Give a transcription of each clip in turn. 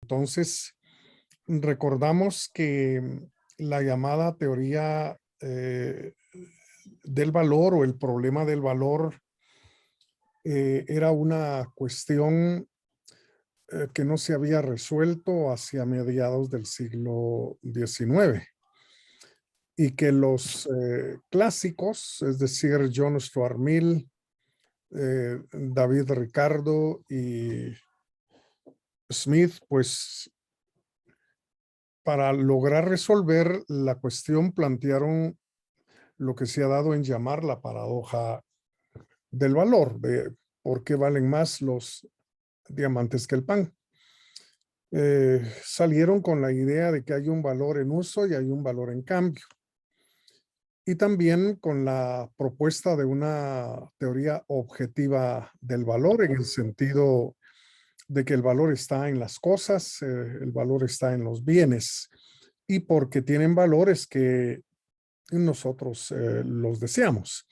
entonces recordamos que la llamada teoría del valor o el problema del valor era una cuestión que no se había resuelto hacia mediados del siglo XIX y que los clásicos, es decir, John Stuart Mill, David Ricardo y Smith, pues para lograr resolver la cuestión plantearon lo que se ha dado en llamar la paradoja del valor, de por qué valen más los diamantes que el pan. Salieron con la idea de que hay un valor en uso y hay un valor en cambio. Y también con la propuesta de una teoría objetiva del valor en el sentido de que el valor está en las cosas, el valor está en los bienes y porque tienen valores que nosotros los deseamos.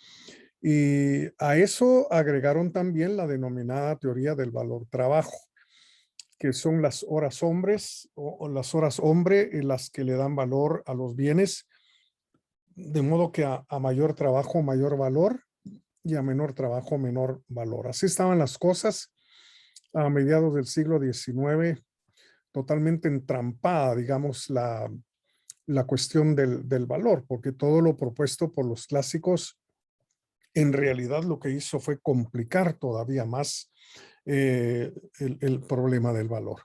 Y a eso agregaron también la denominada teoría del valor trabajo, que son las horas hombres o las horas hombre en las que le dan valor a los bienes, de modo que a mayor trabajo, mayor valor y a menor trabajo, menor valor. Así estaban las cosas a mediados del siglo XIX, totalmente entrampada, digamos, la cuestión del valor, porque todo lo propuesto por los clásicos en realidad lo que hizo fue complicar todavía más el problema del valor.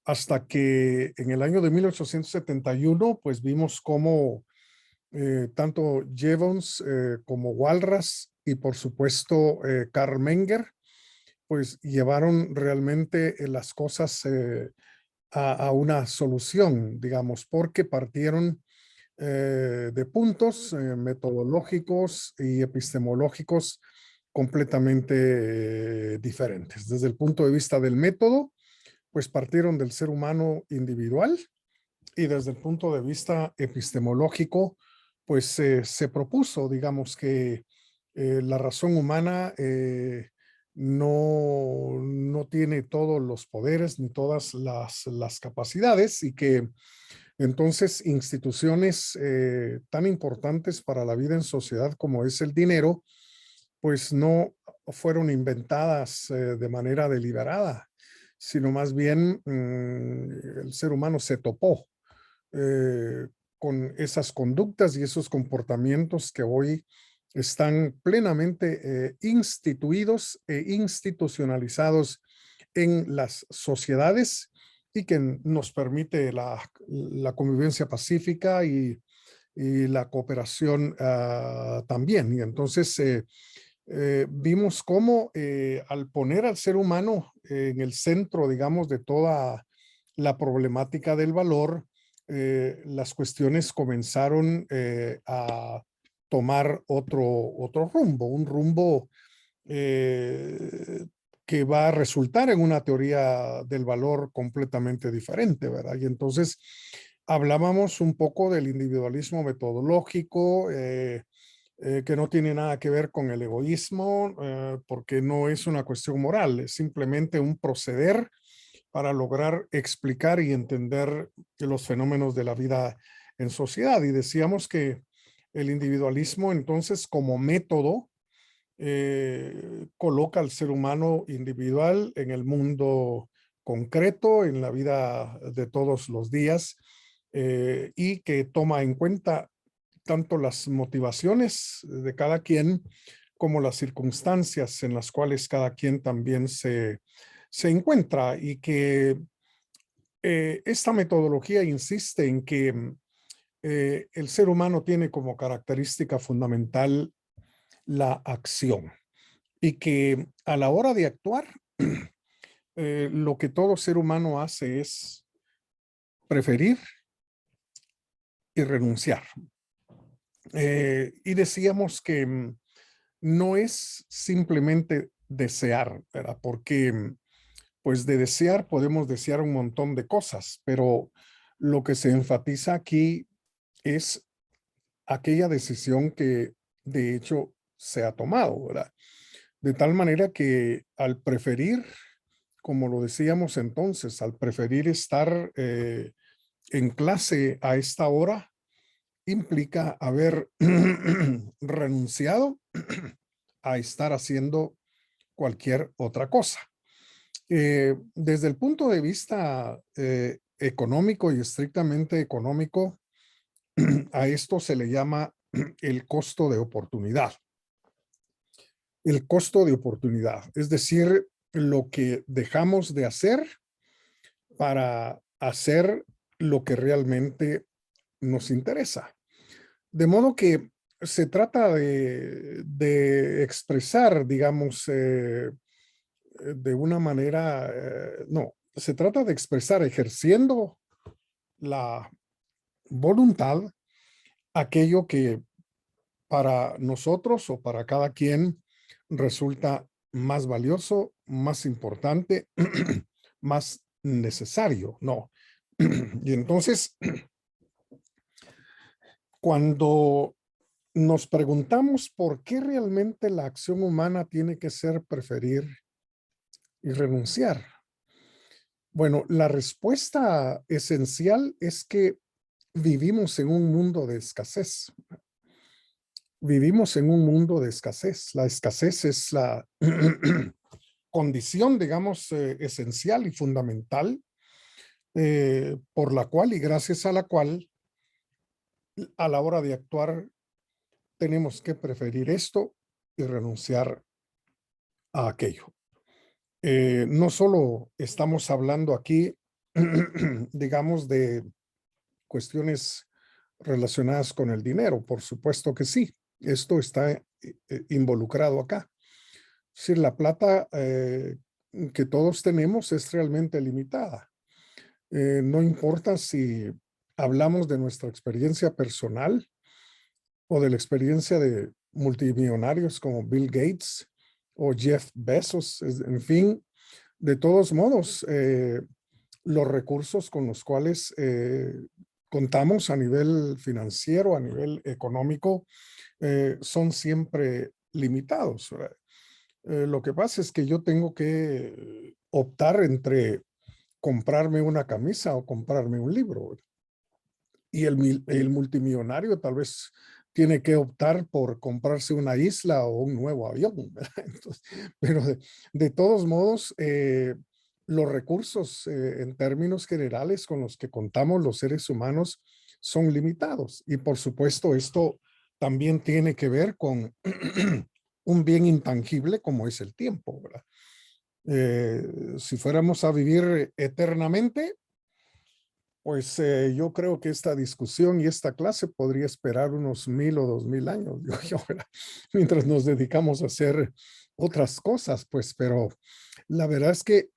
Hasta que en el año de 1871, pues vimos cómo tanto Jevons como Walras y por supuesto Karl Menger, pues llevaron realmente las cosas a una solución, digamos, porque partieron de puntos metodológicos y epistemológicos completamente diferentes. Desde el punto de vista del método, pues partieron del ser humano individual y desde el punto de vista epistemológico, pues se propuso, digamos, que la razón humana no tiene todos los poderes ni todas las capacidades y que entonces instituciones tan importantes para la vida en sociedad como es el dinero, pues no fueron inventadas de manera deliberada, sino más bien el ser humano se topó eh, con esas conductas y esos comportamientos que hoy están plenamente instituidos e institucionalizados en las sociedades y que nos permite la convivencia pacífica y la cooperación también. Y entonces vimos cómo al poner al ser humano en el centro, digamos, de toda la problemática del valor, las cuestiones comenzaron a tomar otro rumbo, un rumbo que va a resultar en una teoría del valor completamente diferente, ¿verdad? Y entonces hablábamos un poco del individualismo metodológico, que no tiene nada que ver con el egoísmo, porque no es una cuestión moral, es simplemente un proceder para lograr explicar y entender los fenómenos de la vida en sociedad. Y decíamos que el individualismo entonces como método coloca al ser humano individual en el mundo concreto, en la vida de todos los días, y que toma en cuenta tanto las motivaciones de cada quien como las circunstancias en las cuales cada quien también se encuentra y que esta metodología insiste en que el ser humano tiene como característica fundamental la acción y que a la hora de actuar, lo que todo ser humano hace es preferir y renunciar. Y decíamos que no es simplemente desear, ¿verdad? Porque pues de desear podemos desear un montón de cosas, pero lo que se enfatiza aquí es aquella decisión que de hecho se ha tomado, ¿verdad? De tal manera que al preferir como lo decíamos entonces, al preferir estar en clase a esta hora, implica haber renunciado a estar haciendo cualquier otra cosa. Desde el punto de vista económico y estrictamente económico, a esto se le llama el costo de oportunidad. El costo de oportunidad, es decir, lo que dejamos de hacer para hacer lo que realmente nos interesa. De modo que se trata de expresar, digamos, de una manera, no, se trata de expresar ejerciendo la voluntad aquello que para nosotros o para cada quien resulta más valioso, más importante, más necesario, ¿no? Y entonces, cuando nos preguntamos por qué realmente la acción humana tiene que ser preferir y renunciar, bueno, la respuesta esencial es que vivimos en un mundo de escasez. Vivimos en un mundo de escasez. La escasez es la condición, digamos, esencial y fundamental por la cual y gracias a la cual a la hora de actuar tenemos que preferir esto y renunciar a aquello. No solo estamos hablando aquí, digamos, de cuestiones relacionadas con el dinero, por supuesto que sí, esto está involucrado acá. Es decir, la plata que todos tenemos es realmente limitada. No importa si hablamos de nuestra experiencia personal o de la experiencia de multimillonarios como Bill Gates o Jeff Bezos, en fin, de todos modos, los recursos con los cuales contamos a nivel financiero, a nivel económico, son siempre limitados. Lo que pasa es que yo tengo que optar entre comprarme una camisa o comprarme un libro. Y el multimillonario tal vez tiene que optar por comprarse una isla o un nuevo avión. Entonces, pero de todos modos, los recursos en términos generales con los que contamos los seres humanos son limitados. Y por supuesto, esto también tiene que ver con un bien intangible como es el tiempo, ¿verdad? Si fuéramos a vivir eternamente, pues yo creo que esta discusión y esta clase podría esperar unos 1000 o 2000 años, digo yo, ¿verdad? Mientras nos dedicamos a hacer otras cosas, pues, pero la verdad es que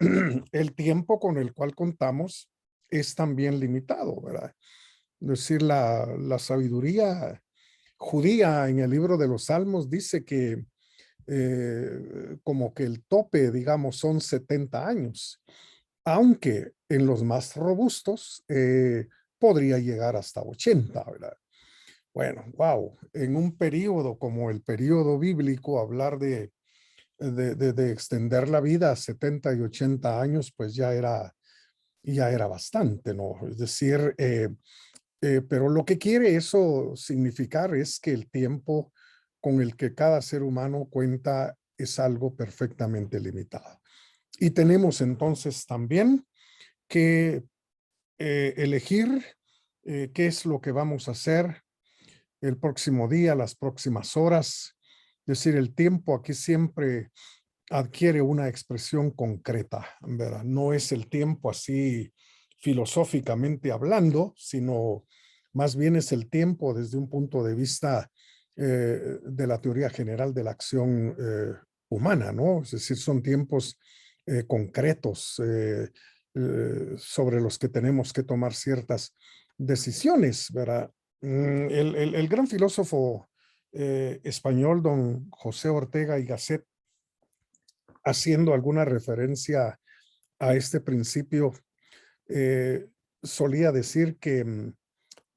el tiempo con el cual contamos es también limitado, ¿verdad? Es decir, la sabiduría judía en el libro de los Salmos dice que como que el tope, digamos, son 70 años, aunque en los más robustos podría llegar hasta 80, ¿verdad? Bueno, wow, en un periodo como el periodo bíblico, hablar de extender la vida a 70 y 80 años, pues ya era bastante, ¿no? Es decir, pero lo que quiere eso significar es que el tiempo con el que cada ser humano cuenta es algo perfectamente limitado. Y tenemos entonces también que elegir qué es lo que vamos a hacer el próximo día, las próximas horas. Es decir, el tiempo aquí siempre adquiere una expresión concreta, ¿verdad? No es el tiempo así filosóficamente hablando, sino más bien es el tiempo desde un punto de vista de la teoría general de la acción humana, ¿no? Es decir, son tiempos concretos sobre los que tenemos que tomar ciertas decisiones, ¿verdad? El gran filósofo español, don José Ortega y Gasset, haciendo alguna referencia a este principio, eh, solía decir que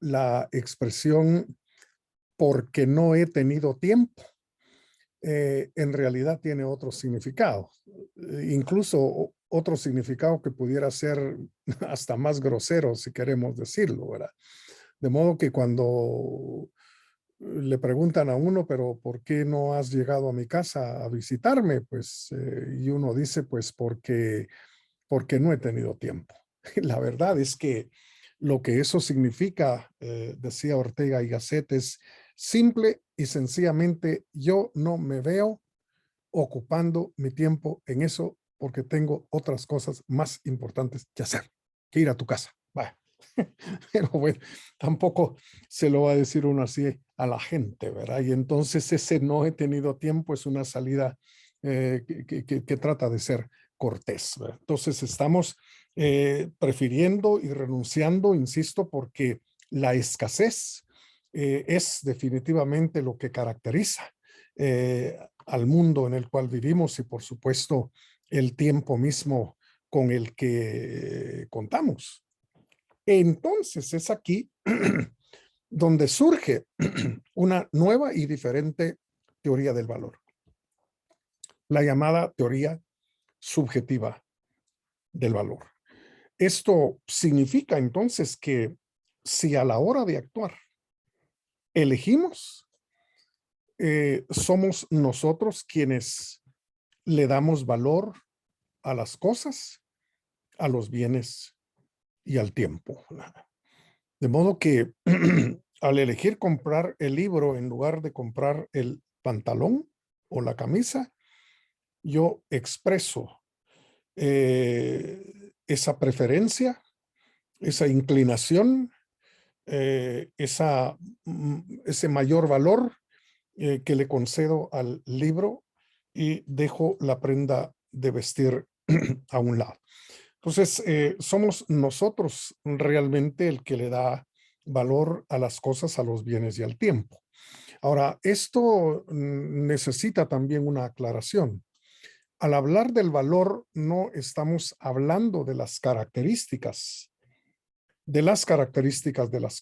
la expresión porque no he tenido tiempo en realidad tiene otro significado. Incluso otro significado que pudiera ser hasta más grosero, si queremos decirlo, ¿verdad? De modo que cuando le preguntan a uno, pero ¿por qué no has llegado a mi casa a visitarme? Pues, y uno dice, pues porque no he tenido tiempo. La verdad es que lo que eso significa, decía Ortega y Gasset, es simple y sencillamente yo no me veo ocupando mi tiempo en eso porque tengo otras cosas más importantes que hacer, que ir a tu casa. Vaya. Pero bueno, tampoco se lo va a decir uno así a la gente, ¿verdad? Y entonces ese no he tenido tiempo es una salida que trata de ser cortés, ¿verdad? Entonces estamos prefiriendo y renunciando, insisto, porque la escasez es definitivamente lo que caracteriza al mundo en el cual vivimos y por supuesto el tiempo mismo con el que contamos. Entonces es aquí donde surge una nueva y diferente teoría del valor, la llamada teoría subjetiva del valor. Esto significa entonces que si a la hora de actuar elegimos, somos nosotros quienes le damos valor a las cosas, a los bienes y al tiempo. De modo que al elegir comprar el libro en lugar de comprar el pantalón o la camisa, yo expreso esa preferencia, esa inclinación, ese mayor valor que le concedo al libro y dejo la prenda de vestir a un lado. Entonces, somos nosotros realmente el que le da valor a las cosas, a los bienes y al tiempo. Ahora, esto necesita también una aclaración. Al hablar del valor, no estamos hablando de las características de las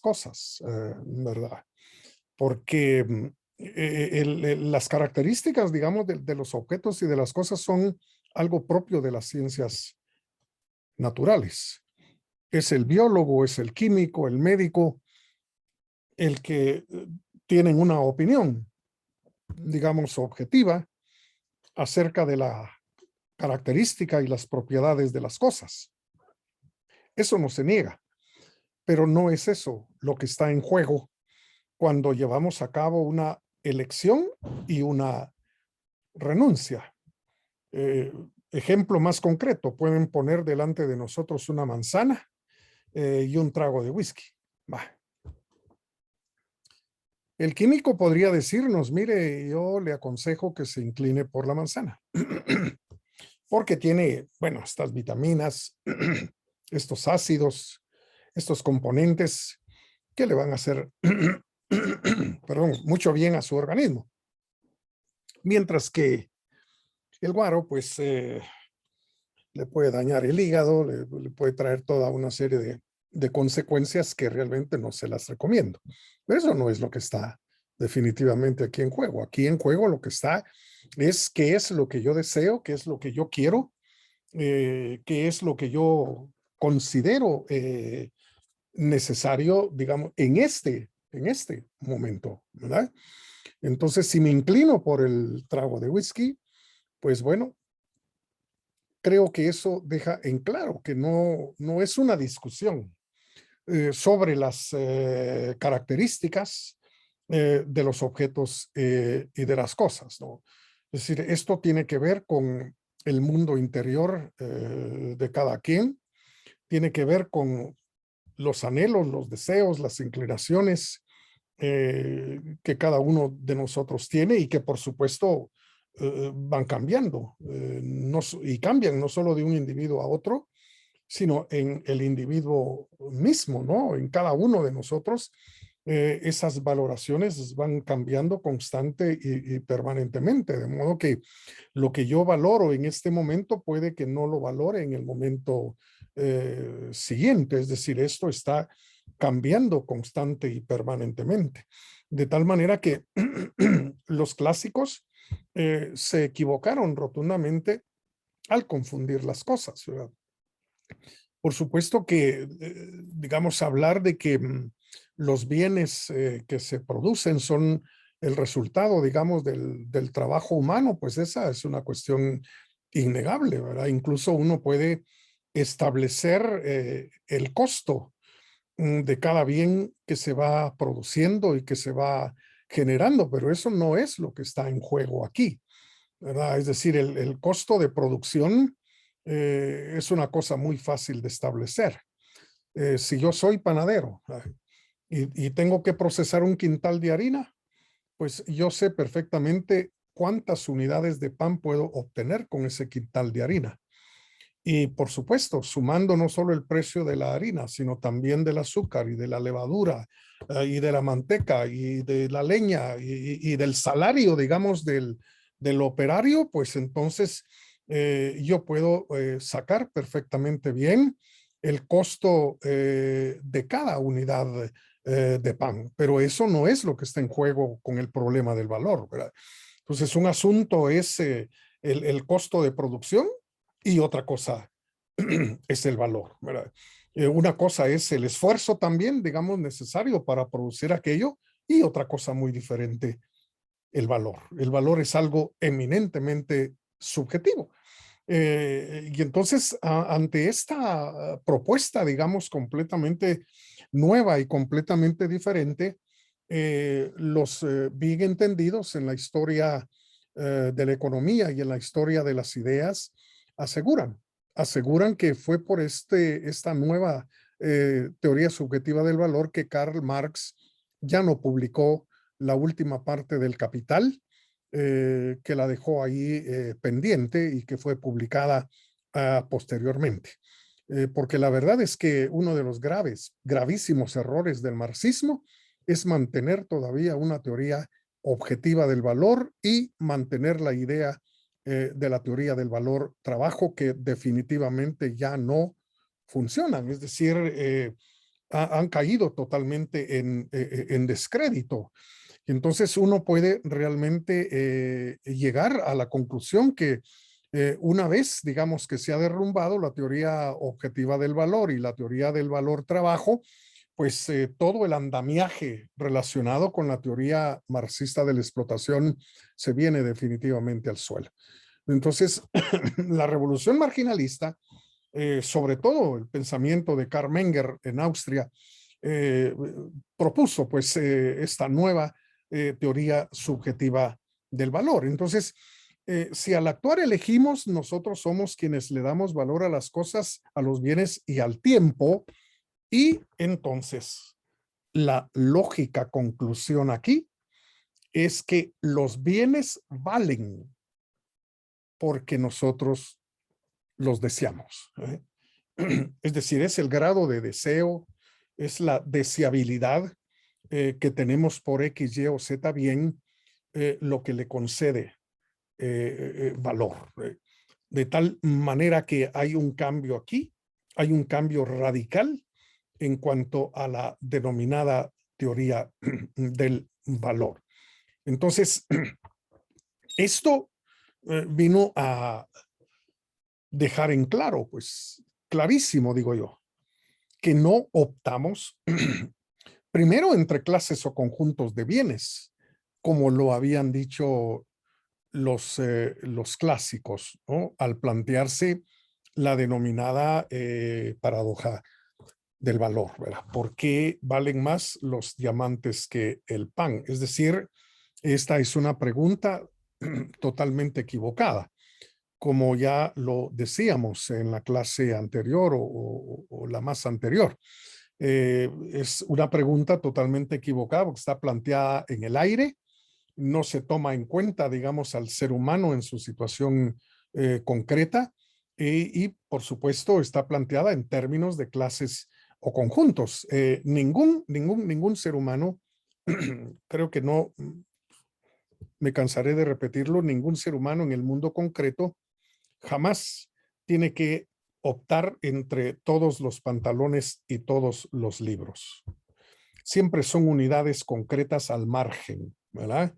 cosas, ¿verdad? Porque las características, digamos, de los objetos y de las cosas son algo propio de las ciencias naturales. Es el biólogo, es el químico, el médico, el que tienen una opinión, digamos, objetiva acerca de la característica y las propiedades de las cosas. Eso no se niega, pero no es eso lo que está en juego cuando llevamos a cabo una elección y una renuncia. Ejemplo más concreto, pueden poner delante de nosotros una manzana y un trago de whisky. Bah. El químico podría decirnos, mire, yo le aconsejo que se incline por la manzana, porque tiene, bueno, estas vitaminas, estos ácidos, estos componentes que le van a hacer, perdón, mucho bien a su organismo. Mientras que el guaro, pues, le puede dañar el hígado, le puede traer toda una serie de consecuencias que realmente no se las recomiendo. Pero eso no es lo que está definitivamente aquí en juego. Aquí en juego lo que está es qué es lo que yo deseo, qué es lo que yo quiero, qué es lo que yo considero necesario, digamos, en este momento, ¿verdad? Entonces, si me inclino por el trago de whisky, pues bueno, creo que eso deja en claro que no es una discusión sobre las características de los objetos y de las cosas, ¿no? Es decir, esto tiene que ver con el mundo interior de cada quien, tiene que ver con los anhelos, los deseos, las inclinaciones que cada uno de nosotros tiene y que por supuesto van cambiando y cambian no solo de un individuo a otro, sino en el individuo mismo, ¿no? En cada uno de nosotros, esas valoraciones van cambiando constante y permanentemente, de modo que lo que yo valoro en este momento puede que no lo valore en el momento siguiente, es decir, esto está cambiando constante y permanentemente, de tal manera que los clásicos se equivocaron rotundamente al confundir las cosas, ¿verdad? Por supuesto que, digamos, hablar de que los bienes que se producen son el resultado, digamos, del trabajo humano, pues esa es una cuestión innegable, ¿verdad? Incluso uno puede establecer el costo de cada bien que se va produciendo y que se va generando, pero eso no es lo que está en juego aquí, ¿verdad? Es decir, el costo de producción es una cosa muy fácil de establecer. Si yo soy panadero y tengo que procesar un quintal de harina, pues yo sé perfectamente cuántas unidades de pan puedo obtener con ese quintal de harina. Y por supuesto, sumando no solo el precio de la harina, sino también del azúcar y de la levadura y de la manteca y de la leña y del salario, digamos, del operario, pues entonces yo puedo sacar perfectamente bien el costo de cada unidad de pan. Pero eso no es lo que está en juego con el problema del valor, ¿verdad? Entonces, un asunto es el costo de producción y otra cosa es el valor, ¿verdad? Una cosa es el esfuerzo también, digamos, necesario para producir aquello y otra cosa muy diferente, el valor. El valor es algo eminentemente subjetivo. Y entonces, ante esta propuesta, digamos, completamente nueva y completamente diferente, los bien entendidos en la historia de la economía y en la historia de las ideas aseguran, aseguran que fue por esta nueva teoría subjetiva del valor que Karl Marx ya no publicó la última parte del Capital, que la dejó ahí pendiente y que fue publicada posteriormente. Porque la verdad es que uno de los gravísimos errores del marxismo es mantener todavía una teoría objetiva del valor y mantener la idea de la teoría del valor trabajo que definitivamente ya no funcionan. Es decir, han caído totalmente en descrédito. Entonces uno puede realmente llegar a la conclusión que una vez, digamos, que se ha derrumbado la teoría objetiva del valor y la teoría del valor trabajo, pues todo el andamiaje relacionado con la teoría marxista de la explotación se viene definitivamente al suelo. Entonces, la revolución marginalista, sobre todo el pensamiento de Karl Menger en Austria, eh, propuso pues esta nueva teoría subjetiva del valor. Entonces, si al actuar elegimos, nosotros somos quienes le damos valor a las cosas, a los bienes y al tiempo, y entonces la lógica conclusión aquí es que los bienes valen porque nosotros los deseamos. Es decir, es el grado de deseo, es la deseabilidad que tenemos por X, Y o Z bien lo que le concede valor. De tal manera que hay un cambio aquí, hay un cambio radical en cuanto a la denominada teoría del valor. Entonces, esto vino a dejar en claro, pues clarísimo, digo yo, que no optamos primero entre clases o conjuntos de bienes, como lo habían dicho los clásicos, ¿no? Al plantearse la denominada paradoja del valor, ¿verdad? ¿Por qué valen más los diamantes que el pan? Es decir, esta es una pregunta totalmente equivocada. Como ya lo decíamos en la clase anterior o la más anterior. Es una pregunta totalmente equivocada porque está planteada en el aire, no se toma en cuenta, digamos, al ser humano en su situación concreta y, por supuesto, está planteada en términos de clases o conjuntos. Ningún ser humano, creo que no me cansaré de repetirlo, ningún ser humano en el mundo concreto jamás tiene que optar entre todos los pantalones y todos los libros. Siempre son unidades concretas al margen, ¿verdad?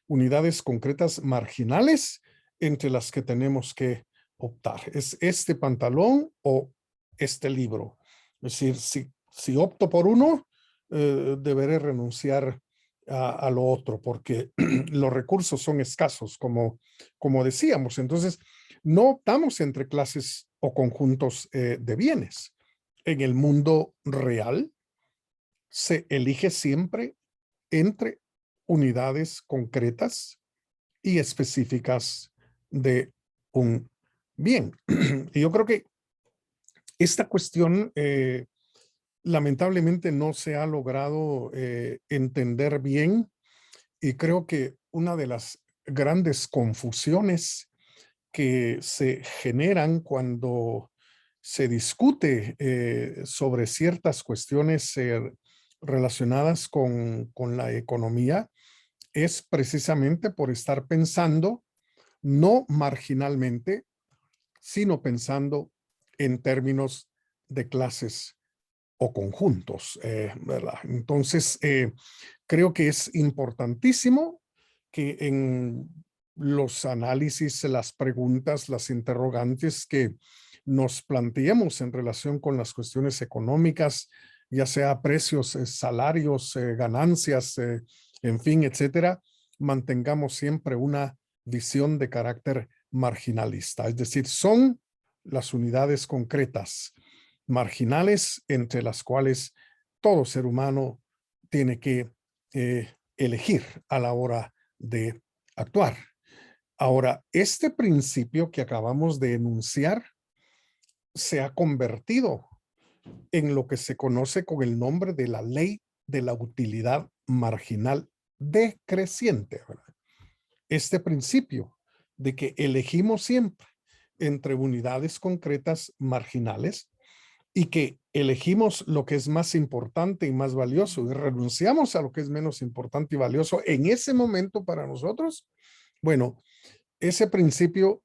Unidades concretas marginales entre las que tenemos que optar. ¿Es este pantalón o este libro? Es decir, si opto por uno, deberé renunciar a lo otro porque los recursos son escasos, como decíamos. Entonces, no optamos entre clases o conjuntos de bienes. En el mundo real, se elige siempre entre unidades concretas y específicas de un bien. Y yo creo que esta cuestión lamentablemente no se ha logrado entender bien, y creo que una de las grandes confusiones que se generan cuando se discute sobre ciertas cuestiones relacionadas con la economía es precisamente por estar pensando no marginalmente, sino pensando en términos de clases o conjuntos, ¿verdad? Entonces, creo que es importantísimo que en los análisis, las preguntas, las interrogantes que nos planteemos en relación con las cuestiones económicas, ya sea precios, salarios, ganancias, en fin, etcétera, mantengamos siempre una visión de carácter marginalista. Es decir, son las unidades concretas marginales entre las cuales todo ser humano tiene que elegir a la hora de actuar. Ahora, este principio que acabamos de enunciar se ha convertido en lo que se conoce con el nombre de la ley de la utilidad marginal decreciente, ¿verdad? Este principio de que elegimos siempre entre unidades concretas marginales y que elegimos lo que es más importante y más valioso y renunciamos a lo que es menos importante y valioso en ese momento para nosotros, bueno, ese principio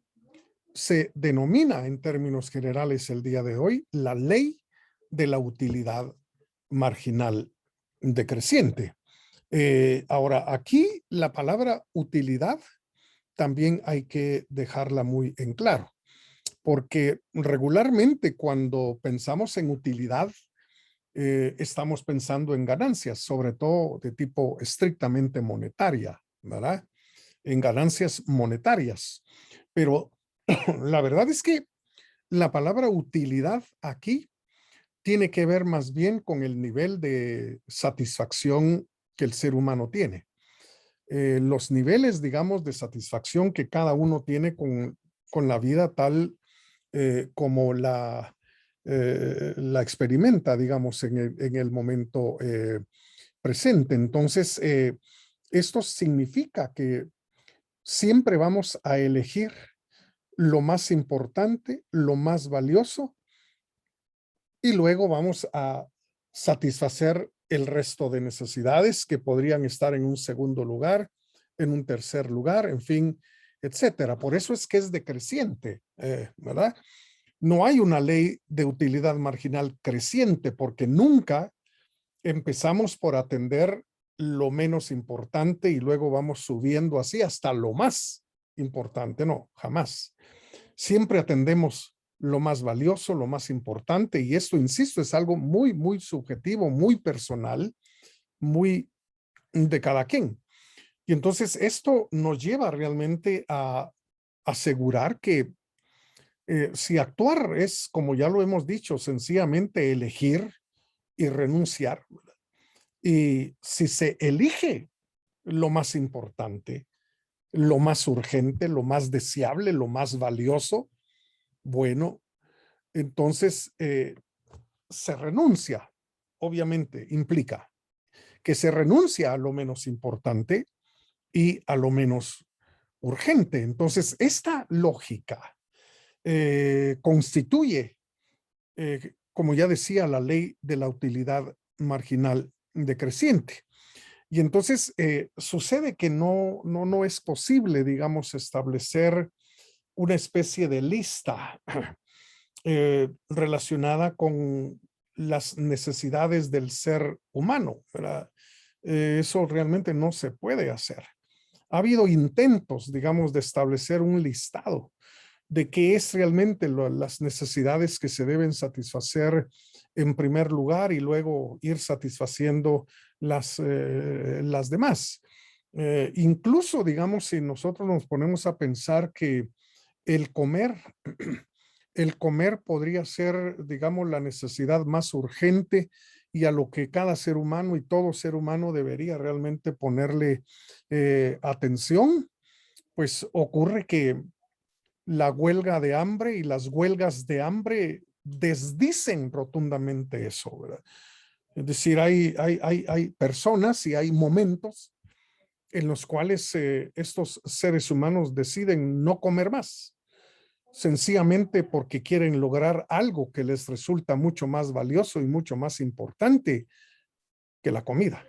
se denomina en términos generales el día de hoy la ley de la utilidad marginal decreciente. Ahora, aquí la palabra utilidad también hay que dejarla muy en claro, porque regularmente cuando pensamos en utilidad, estamos pensando en ganancias, sobre todo de tipo estrictamente monetaria, ¿verdad? En ganancias monetarias. Pero la verdad es que la palabra utilidad aquí tiene que ver más bien con el nivel de satisfacción que el ser humano tiene. Los niveles, digamos, de satisfacción que cada uno tiene con la vida tal como la experimenta, digamos, en el momento presente. Entonces, esto significa que siempre vamos a elegir lo más importante, lo más valioso, y luego vamos a satisfacer el resto de necesidades que podrían estar en un segundo lugar, en un tercer lugar, en fin, etcétera. Por eso es que es decreciente, ¿verdad? No hay una ley de utilidad marginal creciente porque nunca empezamos por atender lo menos importante y luego vamos subiendo así hasta lo más importante. No, jamás. Siempre atendemos lo más valioso, lo más importante, y esto, insisto, es algo muy, muy subjetivo, muy personal, muy de cada quien. Y entonces esto nos lleva realmente a asegurar que si actuar es, como ya lo hemos dicho, sencillamente elegir y renunciar, y si se elige lo más importante, lo más urgente, lo más deseable, lo más valioso, bueno, entonces se renuncia, obviamente implica que se renuncia a lo menos importante y a lo menos urgente. Entonces, esta lógica constituye, como ya decía, la ley de la utilidad marginal decreciente. Y entonces sucede que no es posible, digamos, establecer una especie de lista relacionada con las necesidades del ser humano, ¿verdad? Eso realmente no se puede hacer. Ha habido intentos, digamos, de establecer un listado, de qué es realmente las necesidades que se deben satisfacer en primer lugar y luego ir satisfaciendo las demás. Incluso, digamos, si nosotros nos ponemos a pensar que el comer, el comer podría ser, digamos, la necesidad más urgente y a lo que cada ser humano y todo ser humano debería realmente ponerle atención, pues ocurre que la huelga de hambre y las huelgas de hambre desdicen rotundamente eso, ¿verdad? Es decir, hay personas y hay momentos en los cuales estos seres humanos deciden no comer más, sencillamente porque quieren lograr algo que les resulta mucho más valioso y mucho más importante que la comida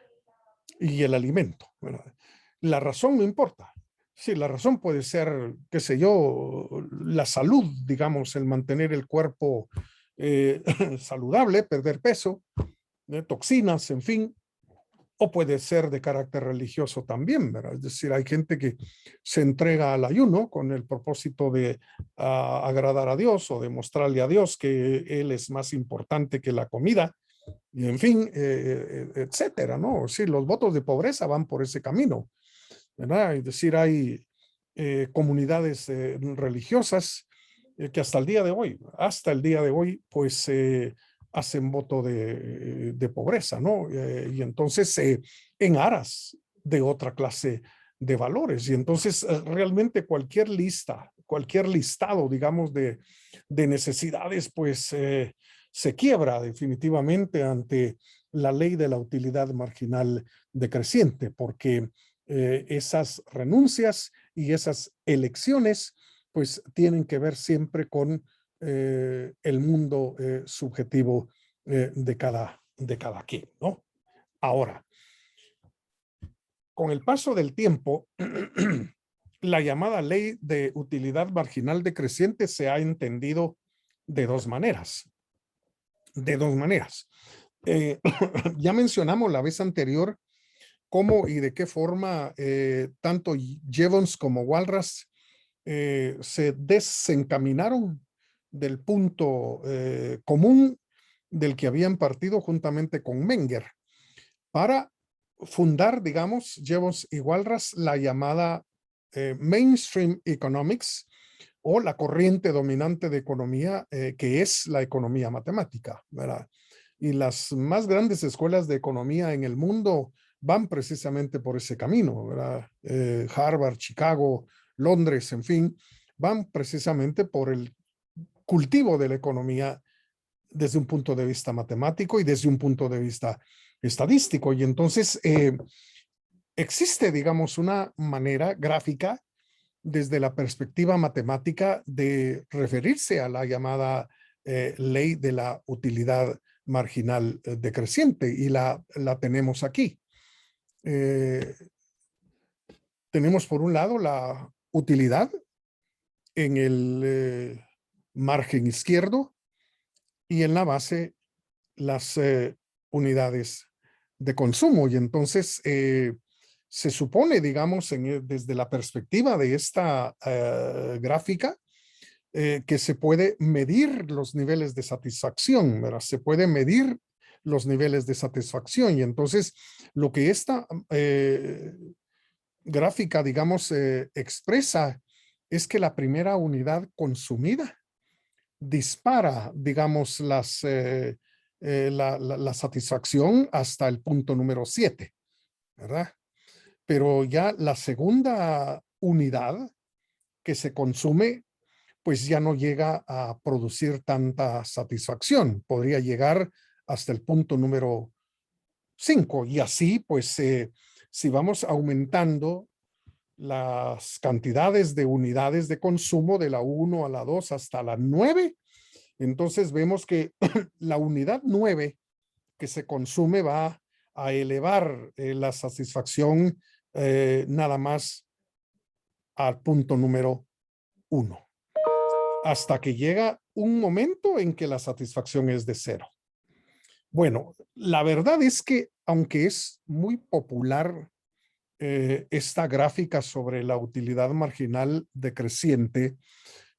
y el alimento, ¿verdad? La razón no importa. Sí, la razón puede ser, qué sé yo, la salud, digamos, el mantener el cuerpo saludable, perder peso, toxinas, en fin, o puede ser de carácter religioso también, ¿verdad? Es decir, hay gente que se entrega al ayuno con el propósito de agradar a Dios o demostrarle a Dios que Él es más importante que la comida, y en fin, etcétera, ¿no? Sí, los votos de pobreza van por ese camino, ¿verdad? Es decir, hay comunidades religiosas que hasta el día de hoy, pues hacen voto de pobreza, ¿no? Y entonces, en aras de otra clase de valores. Y entonces, realmente cualquier listado, digamos, de necesidades, pues se quiebra definitivamente ante la ley de la utilidad marginal decreciente, porque esas renuncias y esas elecciones pues tienen que ver siempre con el mundo subjetivo de cada quien, ¿no? Ahora, con el paso del tiempo, la llamada ley de utilidad marginal decreciente se ha entendido de dos maneras. De dos maneras. Ya mencionamos la vez anterior cómo y de qué forma tanto Jevons como Walras se desencaminaron del punto común del que habían partido juntamente con Menger para fundar, digamos, Jevons y Walras, la llamada mainstream economics o la corriente dominante de economía, que es la economía matemática, ¿verdad? Y las más grandes escuelas de economía en el mundo van precisamente por ese camino, ¿verdad? Harvard, Chicago, Londres, en fin, van precisamente por el cultivo de la economía desde un punto de vista matemático y desde un punto de vista estadístico. Y entonces existe, digamos, una manera gráfica desde la perspectiva matemática de referirse a la llamada ley de la utilidad marginal decreciente y la tenemos aquí. Tenemos por un lado la utilidad en el margen izquierdo y en la base las unidades de consumo. Y entonces se supone, digamos, desde la perspectiva de esta gráfica, que se puede medir los niveles de satisfacción, ¿verdad? Se puede medir los niveles de satisfacción. Y entonces lo que esta gráfica, digamos, expresa es que la primera unidad consumida dispara, digamos, la satisfacción hasta el punto número 7, ¿verdad? Pero ya la segunda unidad que se consume, pues ya no llega a producir tanta satisfacción. Podría llegar hasta el punto número 5 y así, pues, si vamos aumentando las cantidades de unidades de consumo de la 1 a la 2 hasta la 9, entonces vemos que la unidad 9 que se consume va a elevar la satisfacción nada más al punto número 1, hasta que llega un momento en que la satisfacción es de 0. Bueno, la verdad es que aunque es muy popular esta gráfica sobre la utilidad marginal decreciente,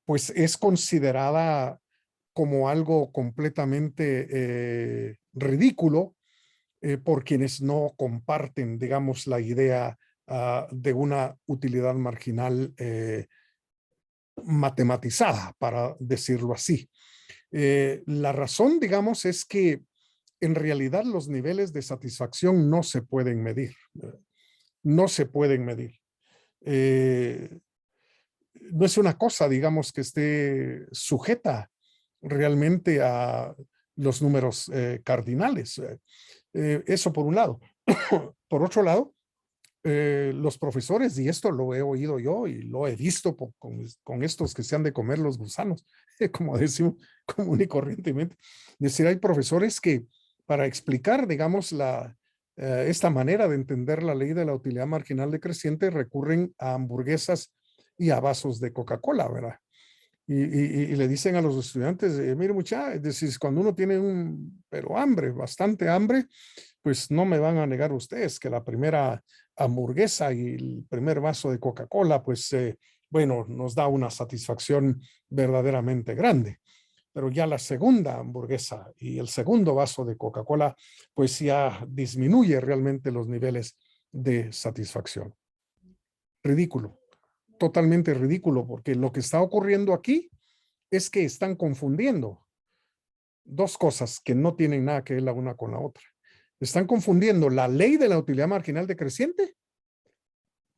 pues es considerada como algo completamente ridículo por quienes no comparten, digamos, la idea de una utilidad marginal matematizada, para decirlo así. La razón, digamos, es que en realidad los niveles de satisfacción no se pueden medir. No se pueden medir. No es una cosa, digamos, que esté sujeta realmente a los números cardinales. Eso por un lado. Por otro lado, los profesores, y esto lo he oído yo y lo he visto con estos que se han de comer los gusanos, como decimos común y corrientemente, es decir, hay profesores que para explicar, digamos, esta manera de entender la ley de la utilidad marginal decreciente recurren a hamburguesas y a vasos de Coca-Cola, ¿verdad? Y le dicen a los estudiantes, mire muchachos, es decir, cuando uno tiene pero hambre, bastante hambre, pues no me van a negar ustedes que la primera hamburguesa y el primer vaso de Coca-Cola, pues bueno, nos da una satisfacción verdaderamente grande. Pero ya la segunda hamburguesa y el segundo vaso de Coca-Cola, pues ya disminuye realmente los niveles de satisfacción. Ridículo, totalmente ridículo, porque lo que está ocurriendo aquí es que están confundiendo dos cosas que no tienen nada que ver la una con la otra. Están confundiendo la ley de la utilidad marginal decreciente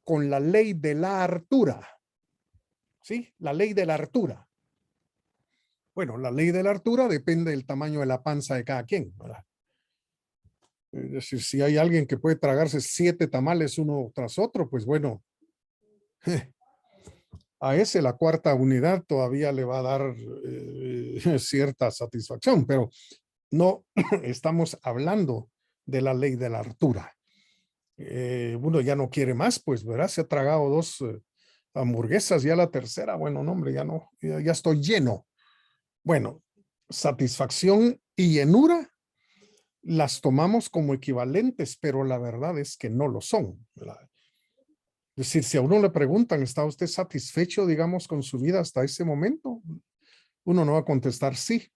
con la ley de la hartura. ¿Sí? La ley de la hartura. Bueno, la ley de la hartura depende del tamaño de la panza de cada quien, ¿verdad? Es decir, si hay alguien que puede tragarse 7 tamales uno tras otro, pues bueno, a ese la cuarta unidad todavía le va a dar cierta satisfacción, pero no estamos hablando de la ley de la hartura. Uno ya no quiere más, pues, ¿verdad? Se ha tragado 2 hamburguesas, ya la tercera, bueno, no, hombre, ya no, ya estoy lleno. Bueno, satisfacción y llenura las tomamos como equivalentes, pero la verdad es que no lo son, ¿verdad? Es decir, si a uno le preguntan, ¿está usted satisfecho, digamos, con su vida hasta ese momento? Uno no va a contestar sí.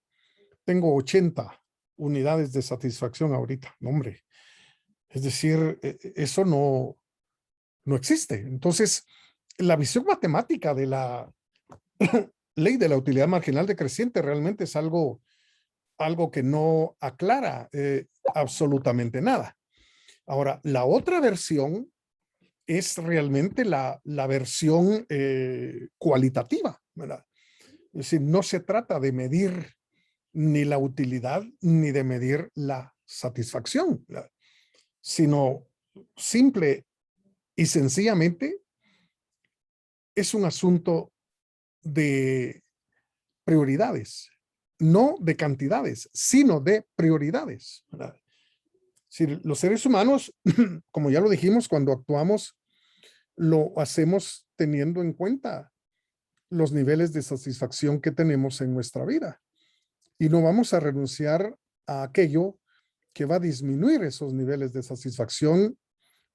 Tengo 80 unidades de satisfacción ahorita. No, hombre. Es decir, eso no existe. Entonces, la visión matemática de la ley de la utilidad marginal decreciente realmente es algo que no aclara absolutamente nada. Ahora, la otra versión es realmente la versión cualitativa, ¿verdad? Es decir, no se trata de medir ni la utilidad ni de medir la satisfacción, ¿verdad? Sino simple y sencillamente es un asunto de prioridades, no de cantidades, sino de prioridades, ¿verdad? Si los seres humanos, como ya lo dijimos, cuando actuamos, lo hacemos teniendo en cuenta los niveles de satisfacción que tenemos en nuestra vida. Y no vamos a renunciar a aquello que va a disminuir esos niveles de satisfacción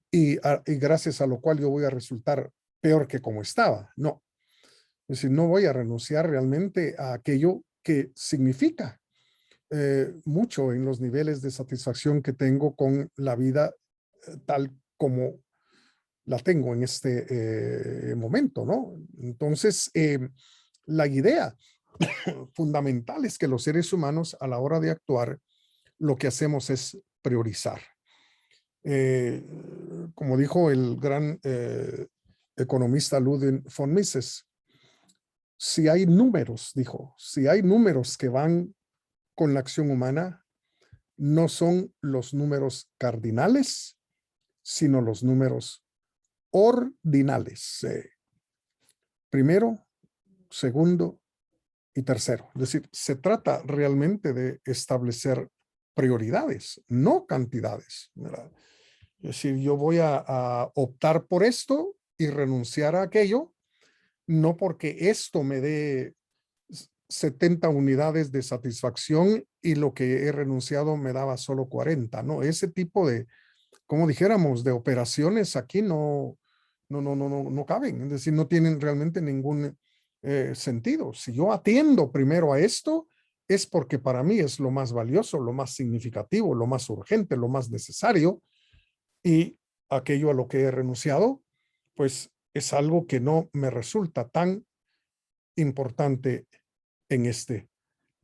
y gracias a lo cual yo voy a resultar peor que como estaba. No. Es decir, no voy a renunciar realmente a aquello que significa mucho en los niveles de satisfacción que tengo con la vida tal como la tengo en este momento, ¿no? Entonces, la idea fundamental es que los seres humanos a la hora de actuar, lo que hacemos es priorizar. Como dijo el gran economista Ludwig von Mises, si hay números, dijo, si hay números que van con la acción humana, no son los números cardinales, sino los números ordinales. Primero, segundo y tercero. Es decir, se trata realmente de establecer prioridades, no cantidades, ¿verdad? Es decir, yo voy a optar por esto y renunciar a aquello, no porque esto me dé 70 unidades de satisfacción y lo que he renunciado me daba solo 40, ¿no? Ese tipo de, como dijéramos, de operaciones aquí no caben, es decir, no tienen realmente sentido. Si yo atiendo primero a esto, es porque para mí es lo más valioso, lo más significativo, lo más urgente, lo más necesario, y aquello a lo que he renunciado, pues es algo que no me resulta tan importante en este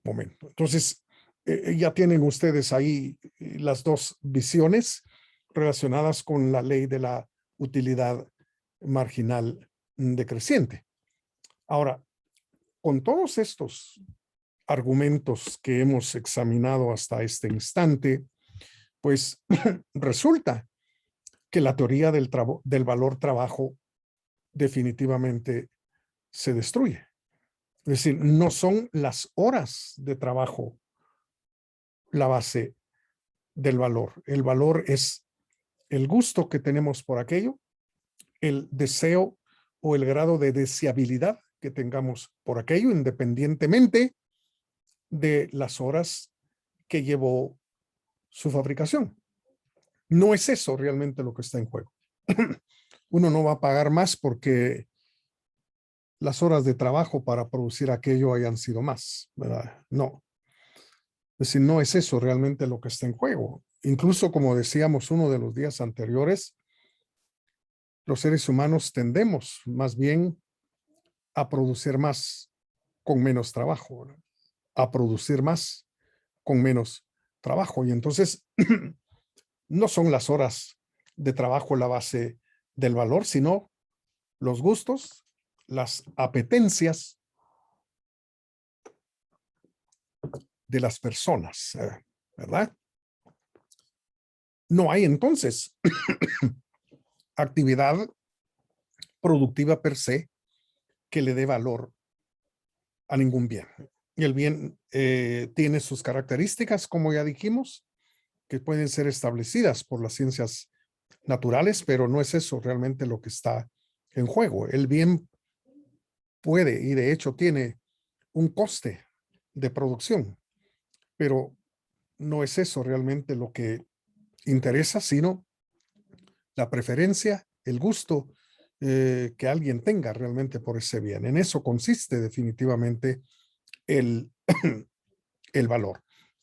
momento. Entonces, ya tienen ustedes ahí las dos visiones relacionadas con la ley de la utilidad marginal decreciente. Ahora, con todos estos argumentos que hemos examinado hasta este instante, pues resulta que la teoría del valor trabajo definitivamente se destruye. Es decir, no son las horas de trabajo la base del valor. El valor es el gusto que tenemos por aquello, el deseo o el grado de deseabilidad que tengamos por aquello, independientemente de las horas que llevó su fabricación. No es eso realmente lo que está en juego. Uno no va a pagar más porque las horas de trabajo para producir aquello hayan sido más, ¿verdad? No. Es decir, no es eso realmente lo que está en juego. Incluso, como decíamos uno de los días anteriores, los seres humanos tendemos más bien a producir más con menos trabajo, ¿verdad? A producir más con menos trabajo. Y entonces, no son las horas de trabajo la base del valor, sino los gustos, las apetencias de las personas, ¿verdad? No hay entonces actividad productiva per se que le dé valor a ningún bien. Y el bien tiene sus características, como ya dijimos, que pueden ser establecidas por las ciencias naturales, pero no es eso realmente lo que está en juego. El bien puede y de hecho tiene un coste de producción, pero no es eso realmente lo que interesa, sino la preferencia, el gusto que alguien tenga realmente por ese bien. En eso consiste definitivamente el, el valor.